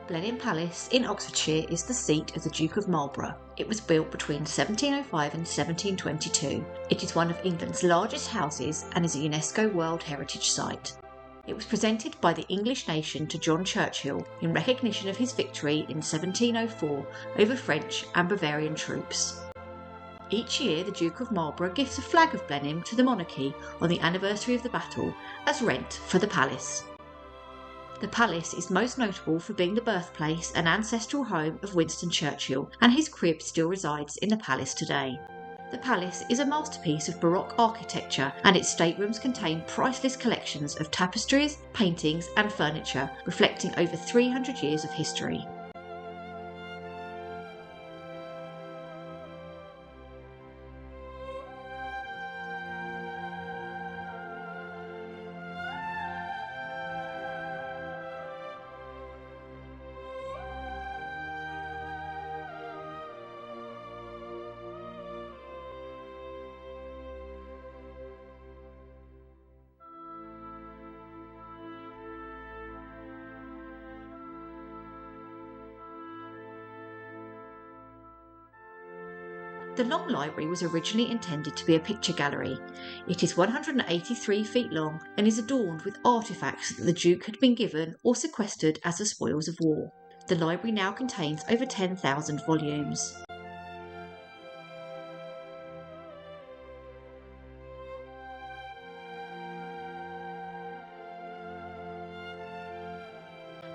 Blenheim Palace in Oxfordshire is the seat of the Duke of Marlborough. It was built between 1705 and 1722. It is one of England's largest houses and is a UNESCO World Heritage Site. It was presented by the English nation to John Churchill in recognition of his victory in 1704 over French and Bavarian troops. Each year, the Duke of Marlborough gives a flag of Blenheim to the monarchy on the anniversary of the battle as rent for the palace. The palace is most notable for being the birthplace and ancestral home of Winston Churchill, and his crib still resides in the palace today. The palace is a masterpiece of Baroque architecture, and its staterooms contain priceless collections of tapestries, paintings and furniture reflecting over 300 years of history. The Long Library was originally intended to be a picture gallery. It is 183 feet long and is adorned with artefacts that the Duke had been given or sequestered as the spoils of war. The library now contains over 10,000 volumes.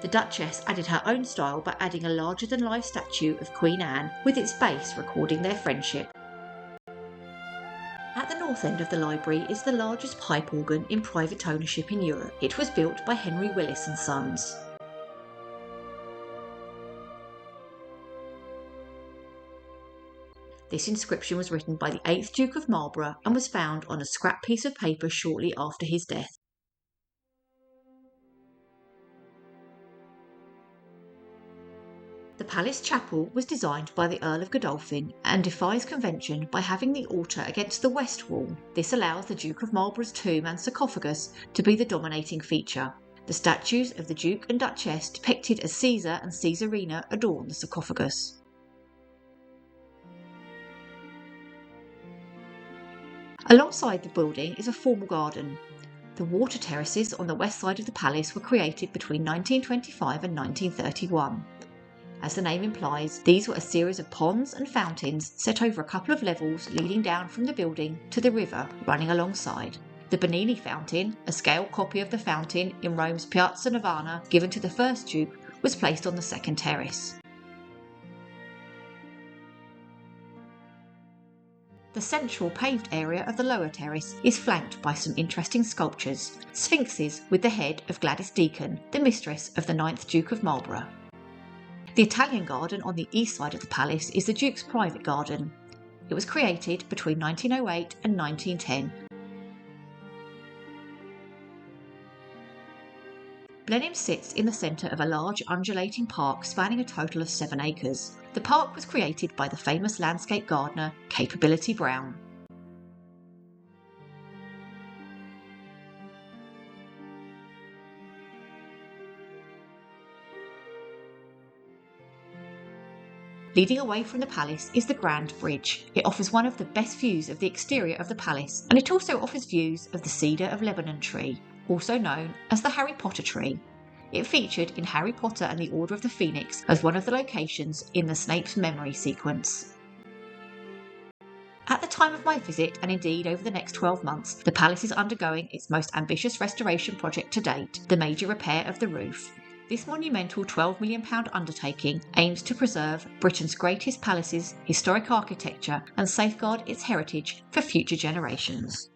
The Duchess added her own style by adding a larger-than-life statue of Queen Anne, with its base recording their friendship. At the north end of the library is the largest pipe organ in private ownership in Europe. It was built by Henry Willis and Sons. This inscription was written by the 8th Duke of Marlborough and was found on a scrap piece of paper shortly after his death. The palace chapel was designed by the Earl of Godolphin and defies convention by having the altar against the west wall. This allows the Duke of Marlborough's tomb and sarcophagus to be the dominating feature. The statues of the Duke and Duchess depicted as Caesar and Caesarina adorn the sarcophagus. Alongside the building is a formal garden. The water terraces on the west side of the palace were created between 1925 and 1931. As the name implies, these were a series of ponds and fountains set over a couple of levels leading down from the building to the river running alongside. The Bernini fountain, a scale copy of the fountain in Rome's Piazza Navona given to the first Duke, was placed on the second terrace. The central paved area of the lower terrace is flanked by some interesting sculptures, sphinxes with the head of Gladys Deacon, the mistress of the 9th Duke of Marlborough. The Italian garden on the east side of the palace is the Duke's private garden. It was created between 1908 and 1910. Blenheim sits in the centre of a large undulating park spanning a total of 7 acres. The park was created by the famous landscape gardener Capability Brown. Leading away from the palace is the Grand Bridge. It offers one of the best views of the exterior of the palace, and it also offers views of the Cedar of Lebanon tree, also known as the Harry Potter tree. It featured in Harry Potter and the Order of the Phoenix as one of the locations in the Snape's memory sequence. At the time of my visit, and indeed over the next 12 months, the palace is undergoing its most ambitious restoration project to date, the major repair of the roof. This monumental £12 million undertaking aims to preserve Britain's greatest palace's historic architecture and safeguard its heritage for future generations.